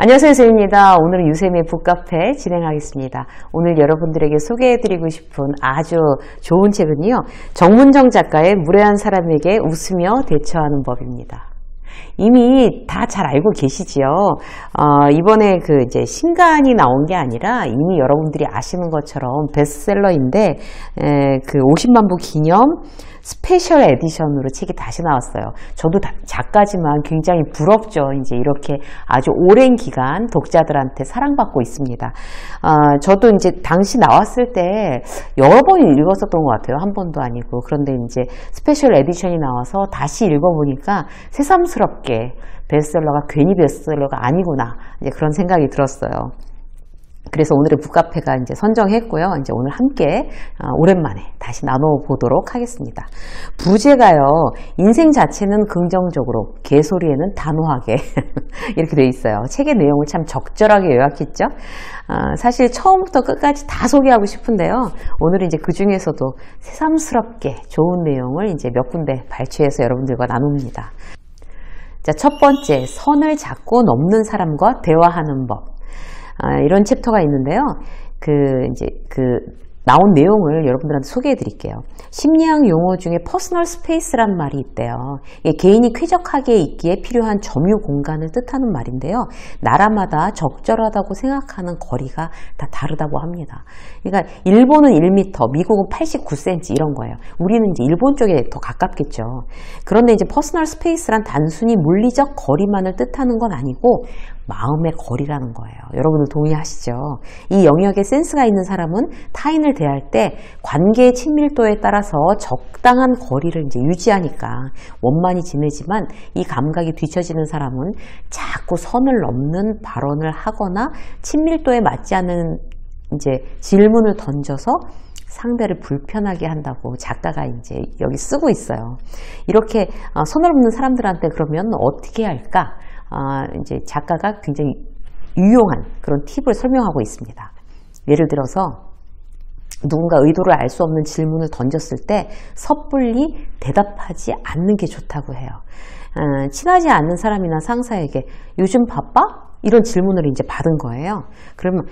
안녕하세요, 유쌤입니다. 오늘은 유쌤의 북카페 진행하겠습니다. 오늘 여러분들에게 소개해드리고 싶은 아주 좋은 책은요, 정문정 작가의 무례한 사람에게 웃으며 대처하는 법입니다. 이미 다 잘 알고 계시지요. 이번에 이제 신간이 나온 게 아니라 이미 여러분들이 아시는 것처럼 베스트셀러인데, 50만 부 기념 스페셜 에디션으로 책이 다시 나왔어요. 저도 작가지만 굉장히 부럽죠. 이제 이렇게 아주 오랜 기간 독자들한테 사랑받고 있습니다. 저도 이제 당시 나왔을 때 여러 번 읽었었던 것 같아요. 한 번도 아니고. 그런데 이제 스페셜 에디션이 나와서 다시 읽어보니까 새삼스럽게 베스트셀러가 괜히 베스트셀러가 아니구나. 이제 그런 생각이 들었어요. 그래서 오늘의 북카페가 이제 선정했고요. 이제 오늘 함께 오랜만에 다시 나눠보도록 하겠습니다. 부제가요, 인생 자체는 긍정적으로, 개소리에는 단호하게 이렇게 돼 있어요. 책의 내용을 참 적절하게 요약했죠. 사실 처음부터 끝까지 다 소개하고 싶은데요. 오늘은 이제 그 중에서도 새삼스럽게 좋은 내용을 이제 몇 군데 발췌해서 여러분들과 나눕니다. 자, 첫 번째, 선을 잡고 넘는 사람과 대화하는 법. 이런 챕터가 있는데요. 나온 내용을 여러분들한테 소개해 드릴게요. 심리학 용어 중에 퍼스널 스페이스란 말이 있대요. 개인이 쾌적하게 있기에 필요한 점유 공간을 뜻하는 말인데요. 나라마다 적절하다고 생각하는 거리가 다 다르다고 합니다. 그러니까 일본은 1m, 미국은 89cm 이런 거예요. 우리는 이제 일본 쪽에 더 가깝겠죠. 그런데 이제 퍼스널 스페이스란 단순히 물리적 거리만을 뜻하는 건 아니고 마음의 거리라는 거예요. 여러분들 동의하시죠? 이 영역에 센스가 있는 사람은 타인을 대할 때 관계의 친밀도에 따라서 적당한 거리를 이제 유지하니까 원만히 지내지만, 이 감각이 뒤처지는 사람은 자꾸 선을 넘는 발언을 하거나 친밀도에 맞지 않는 이제 질문을 던져서 상대를 불편하게 한다고 작가가 이제 여기 쓰고 있어요. 이렇게 선을 넘는 사람들한테 그러면 어떻게 할까? 이제 작가가 굉장히 유용한 그런 팁을 설명하고 있습니다. 예를 들어서 누군가 의도를 알 수 없는 질문을 던졌을 때 섣불리 대답하지 않는 게 좋다고 해요. 친하지 않는 사람이나 상사에게 요즘 바빠? 이런 질문을 이제 받은 거예요. 그러면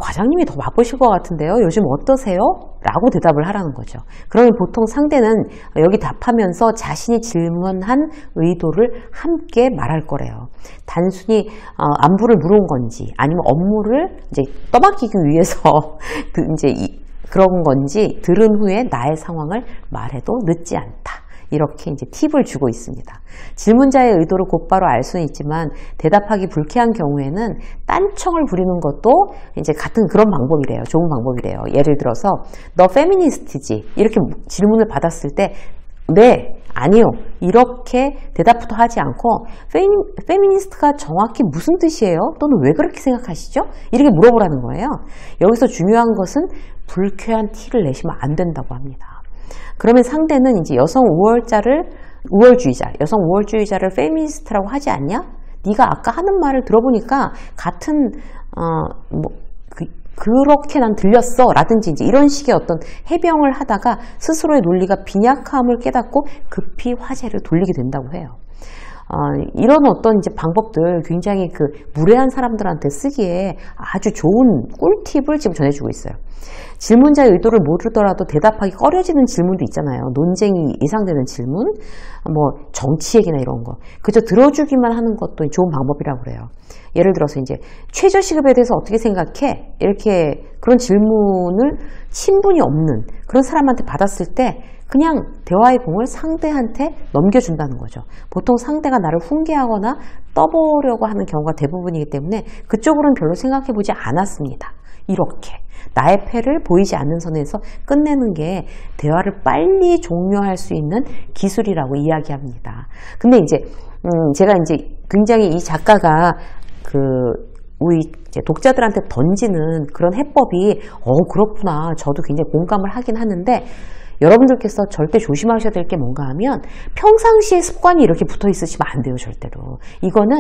과장님이 더 바쁘실 것 같은데요. 요즘 어떠세요? 라고 대답을 하라는 거죠. 그러면 보통 상대는 여기 답하면서 자신이 질문한 의도를 함께 말할 거래요. 단순히 안부를 물은 건지 아니면 업무를 이제 떠맡기기 위해서 그런 건지 들은 후에 나의 상황을 말해도 늦지 않다. 이렇게 이제 팁을 주고 있습니다. 질문자의 의도를 곧바로 알 수는 있지만 대답하기 불쾌한 경우에는 딴청을 부리는 것도 이제 같은 그런 방법이래요. 좋은 방법이래요. 예를 들어서 너 페미니스트지? 이렇게 질문을 받았을 때 네, 아니요. 이렇게 대답부터 하지 않고 페미니스트가 정확히 무슨 뜻이에요? 또는 왜 그렇게 생각하시죠? 이렇게 물어보라는 거예요. 여기서 중요한 것은 불쾌한 티를 내시면 안 된다고 합니다. 그러면 상대는 이제 여성 우월주의자를 페미니스트라고 하지 않냐? 네가 아까 하는 말을 들어보니까 같은 그렇게 난 들렸어 라든지 이제 이런 식의 어떤 해명을 하다가 스스로의 논리가 빈약함을 깨닫고 급히 화제를 돌리게 된다고 해요. 이런 어떤 이제 방법들 굉장히 무례한 사람들한테 쓰기에 아주 좋은 꿀팁을 지금 전해주고 있어요. 질문자의 의도를 모르더라도 대답하기 꺼려지는 질문도 있잖아요. 논쟁이 예상되는 질문, 정치 얘기나 이런 거. 그저 들어주기만 하는 것도 좋은 방법이라고 그래요. 예를 들어서 이제 최저시급에 대해서 어떻게 생각해? 이렇게 그런 질문을 친분이 없는 그런 사람한테 받았을 때 그냥 대화의 공을 상대한테 넘겨준다는 거죠. 보통 상대가 나를 훈계하거나 떠보려고 하는 경우가 대부분이기 때문에 그쪽으로는 별로 생각해보지 않았습니다. 이렇게 나의 패를 보이지 않는 선에서 끝내는 게 대화를 빨리 종료할 수 있는 기술이라고 이야기합니다. 근데 이제 제가 이제 굉장히 이 작가가 우리 이제 독자들한테 던지는 그런 해법이 그렇구나. 저도 굉장히 공감을 하긴 하는데, 여러분들께서 절대 조심하셔야 될 게 뭔가 하면 평상시에 습관이 이렇게 붙어 있으시면 안 돼요. 절대로. 이거는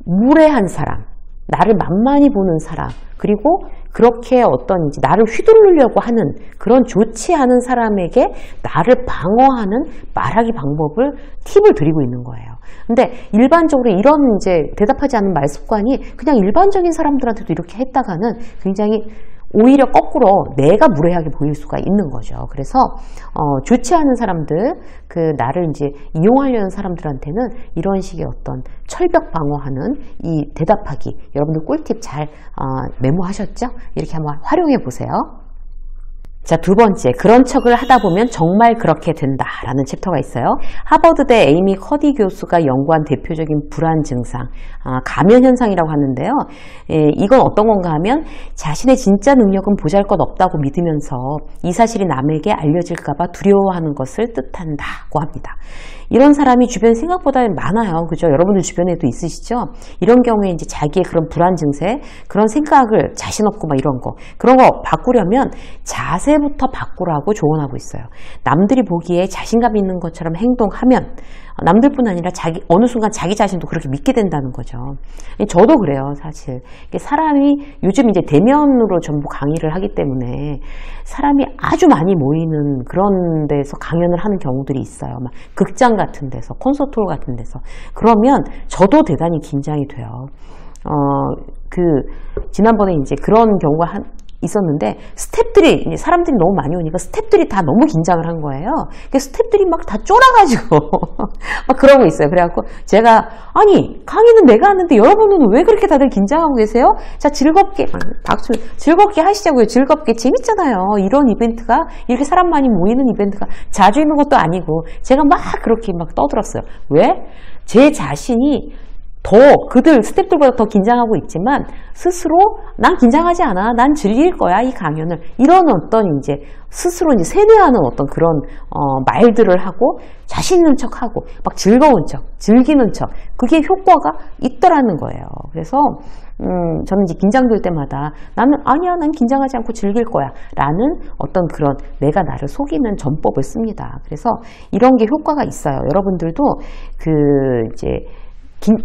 무례한 사람, 나를 만만히 보는 사람, 그리고 그렇게 어떤 이제 나를 휘두르려고 하는 그런 좋지 않은 사람에게 나를 방어하는 말하기 방법을 팁을 드리고 있는 거예요. 근데 일반적으로 이런 이제 대답하지 않는 말 습관이 그냥 일반적인 사람들한테도 이렇게 했다가는 굉장히 오히려 거꾸로 내가 무례하게 보일 수가 있는 거죠. 그래서 좋지 않은 사람들, 나를 이제 이용하려는 사람들한테는 이런 식의 어떤 철벽 방어하는 이 대답하기, 여러분들 꿀팁 잘 메모하셨죠? 이렇게 한번 활용해 보세요. 자, 두 번째, 그런 척을 하다 보면 정말 그렇게 된다 라는 챕터가 있어요. 하버드대 에이미 커디 교수가 연구한 대표적인 불안 증상, 가면 현상이라고 하는데요. 이건 어떤 건가 하면 자신의 진짜 능력은 보잘것없다고 믿으면서 이 사실이 남에게 알려질까 봐 두려워하는 것을 뜻한다고 합니다. 이런 사람이 주변에 생각보다 많아요. 그죠? 여러분들 주변에도 있으시죠? 이런 경우에 이제 자기의 그런 불안 증세, 그런 생각을 자신 없고 막 이런 거, 그런 거 바꾸려면 자세부터 바꾸라고 조언하고 있어요. 남들이 보기에 자신감 있는 것처럼 행동하면 남들뿐 아니라 어느 순간 자기 자신도 그렇게 믿게 된다는 거죠. 저도 그래요, 사실. 사람이 요즘 이제 대면으로 전부 강의를 하기 때문에 사람이 아주 많이 모이는 그런 데서 강연을 하는 경우들이 있어요. 막 극장 같은 데서, 콘서트홀 같은 데서. 그러면 저도 대단히 긴장이 돼요. 지난번에 이제 그런 경우가 있었는데 스태프들이 사람들이 너무 많이 오니까 스태프들이 다 너무 긴장을 한 거예요. 스태프들이 막 다 쫄아가지고 막 그러고 있어요. 그래갖고 제가 아니 강의는 내가 하는데 여러분은 왜 그렇게 다들 긴장하고 계세요? 자 즐겁게 박수 즐겁게 하시자고요. 즐겁게 재밌잖아요. 이런 이벤트가 이렇게 사람 많이 모이는 이벤트가 자주 있는 것도 아니고 제가 막 그렇게 막 떠들었어요. 왜? 제 자신이 그들 스태프들보다 더 긴장하고 있지만 스스로 난 긴장하지 않아. 난 즐길 거야 이 강연을. 이런 어떤 이제 스스로 이제 세뇌하는 어떤 그런 말들을 하고 자신 있는 척하고 막 즐거운 척, 즐기는 척 그게 효과가 있더라는 거예요. 그래서 저는 이제 긴장될 때마다 나는 아니야 난 긴장하지 않고 즐길 거야 라는 어떤 그런 내가 나를 속이는 전법을 씁니다. 그래서 이런 게 효과가 있어요. 여러분들도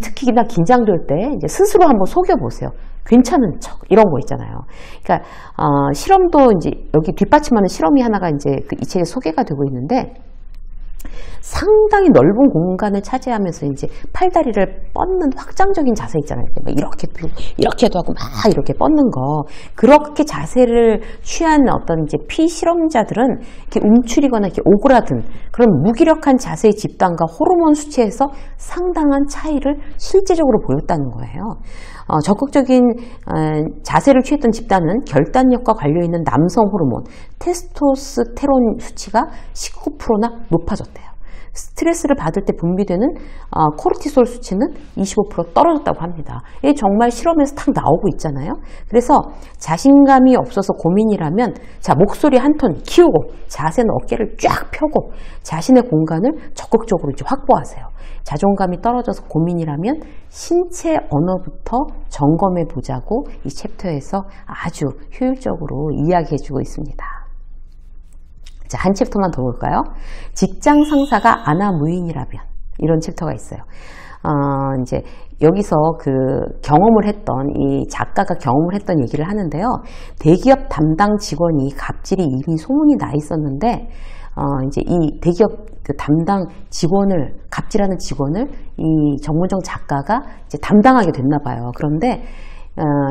특히나 긴장될 때 이제 스스로 한번 속여보세요. 괜찮은 척 이런 거 있잖아요. 그러니까 실험도 이제 여기 뒷받침하는 실험이 하나가 이제 이 책에 소개가 되고 있는데 상당히 넓은 공간을 차지하면서 이제 팔다리를 뻗는 확장적인 자세 있잖아요. 이렇게도 하고 막 이렇게 뻗는 거. 그렇게 자세를 취한 어떤 이제 피실험자들은 이렇게 움츠리거나 이렇게 오그라든 그런 무기력한 자세의 집단과 호르몬 수치에서 상당한 차이를 실제적으로 보였다는 거예요. 적극적인 자세를 취했던 집단은 결단력과 관련있는 남성 호르몬 테스토스테론 수치가 19%나 높아졌대요. 스트레스를 받을 때 분비되는 코르티솔 수치는 25% 떨어졌다고 합니다. 이게 정말 실험에서 탁 나오고 있잖아요. 그래서 자신감이 없어서 고민이라면 목소리 한 톤 키우고 자세는 어깨를 쫙 펴고 자신의 공간을 적극적으로 이제 확보하세요. 자존감이 떨어져서 고민이라면 신체 언어부터 점검해 보자고 이 챕터에서 아주 효율적으로 이야기해주고 있습니다. 자, 한 챕터만 더 볼까요? 직장 상사가 아나무인이라면 이런 챕터가 있어요. 이제 여기서 이 작가가 경험을 했던 얘기를 하는데요. 대기업 담당 직원이 갑질이 이미 소문이 나 있었는데 이제 이 대기업 담당 직원을 갑질하는 직원을 이 전문적 작가가 이제 담당하게 됐나 봐요. 그런데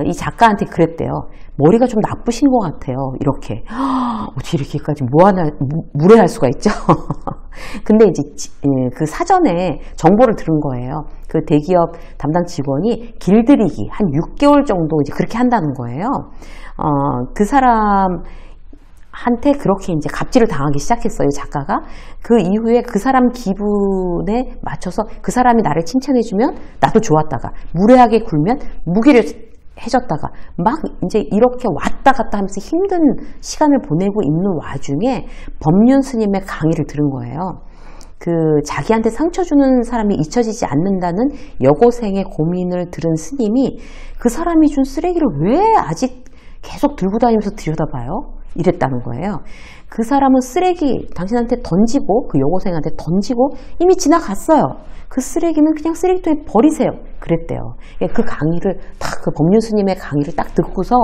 이 작가한테 그랬대요. 머리가 좀 나쁘신 것 같아요. 이렇게 어떻게 이렇게까지 무례할 수가 있죠. 근데 이제 그 사전에 정보를 들은 거예요. 그 대기업 담당 직원이 길들이기 한 6개월 정도 이제 그렇게 한다는 거예요. 그 사람 한테 그렇게 이제 갑질을 당하기 시작했어요, 작가가. 그 이후에 그 사람 기분에 맞춰서 그 사람이 나를 칭찬해주면 나도 좋았다가 무례하게 굴면 무기력해졌다가 막 이제 이렇게 왔다 갔다 하면서 힘든 시간을 보내고 있는 와중에 법륜 스님의 강의를 들은 거예요. 자기한테 상처 주는 사람이 잊혀지지 않는다는 여고생의 고민을 들은 스님이 그 사람이 준 쓰레기를 왜 아직 계속 들고 다니면서 들여다봐요? 이랬다는 거예요. 그 사람은 쓰레기 당신한테 던지고 그 여고생한테 던지고 이미 지나갔어요. 그 쓰레기는 그냥 쓰레기통에 버리세요. 그랬대요. 그 강의를 그 법륜 스님의 강의를 딱 듣고서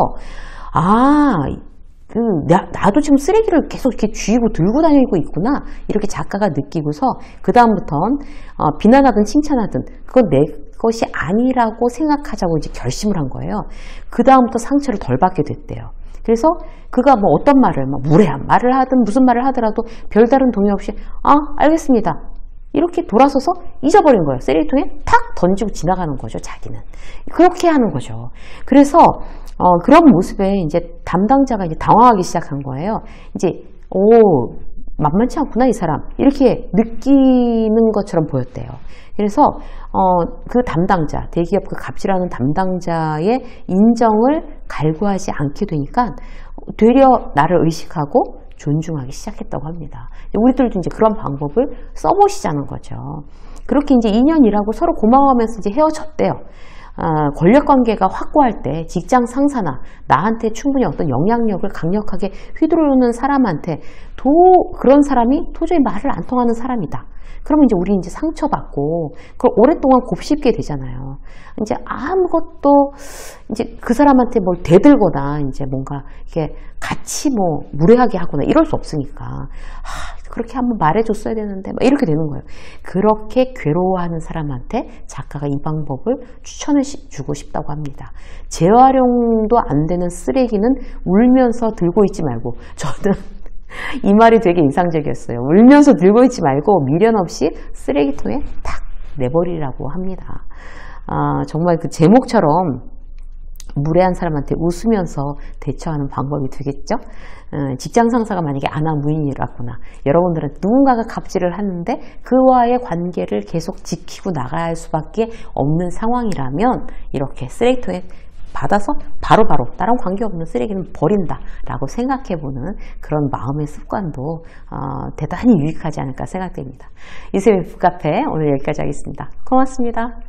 나도 지금 쓰레기를 계속 이렇게 쥐고 들고 다니고 있구나. 이렇게 작가가 느끼고서 그다음부턴 비난하든 칭찬하든 그건 내 것이 아니라고 생각하자고 이제 결심을 한 거예요. 그다음부터 상처를 덜 받게 됐대요. 그래서 그가 뭐 어떤 말을, 무례한 말을 하든 무슨 말을 하더라도 별다른 동의 없이, 알겠습니다. 이렇게 돌아서서 잊어버린 거예요. 쓰레기통에 탁 던지고 지나가는 거죠, 자기는. 그렇게 하는 거죠. 그래서, 그런 모습에 이제 담당자가 이제 당황하기 시작한 거예요. 이제, 만만치 않구나, 이 사람. 이렇게 느끼는 것처럼 보였대요. 그래서, 그 담당자, 대기업 그 갑질하는 담당자의 인정을 갈구하지 않게 되니까 되려 나를 의식하고 존중하기 시작했다고 합니다. 우리들도 이제 그런 방법을 써보시자는 거죠. 그렇게 이제 2년 일하고 서로 고마워하면서 이제 헤어졌대요. 권력 관계가 확고할 때 직장 상사나 나한테 충분히 어떤 영향력을 강력하게 휘두르는 사람한테 그런 사람이 도저히 말을 안 통하는 사람이다. 그러면 이제 우리 이제 상처받고 그걸 오랫동안 곱씹게 되잖아요. 이제 아무것도 이제 그 사람한테 뭘 대들거나 이제 뭔가 이렇게 같이 뭐 무례하게 하거나 이럴 수 없으니까 그렇게 한번 말해줬어야 되는데 막 이렇게 되는 거예요. 그렇게 괴로워하는 사람한테 작가가 이 방법을 추천해 주고 싶다고 합니다. 재활용도 안 되는 쓰레기는 울면서 들고 있지 말고, 저는 이 말이 되게 인상적이었어요. 울면서 들고 있지 말고 미련 없이 쓰레기통에 탁 내버리라고 합니다. 정말 그 제목처럼 무례한 사람한테 웃으면서 대처하는 방법이 되겠죠. 직장 상사가 만약에 아나무인이라거나 여러분들은 누군가가 갑질을 하는데 그와의 관계를 계속 지키고 나가야 할 수밖에 없는 상황이라면 이렇게 쓰레기통에 받아서 바로바로 다른 관계없는 쓰레기는 버린다 라고 생각해보는 그런 마음의 습관도 대단히 유익하지 않을까 생각됩니다. 이세미 북카페 오늘 여기까지 하겠습니다. 고맙습니다.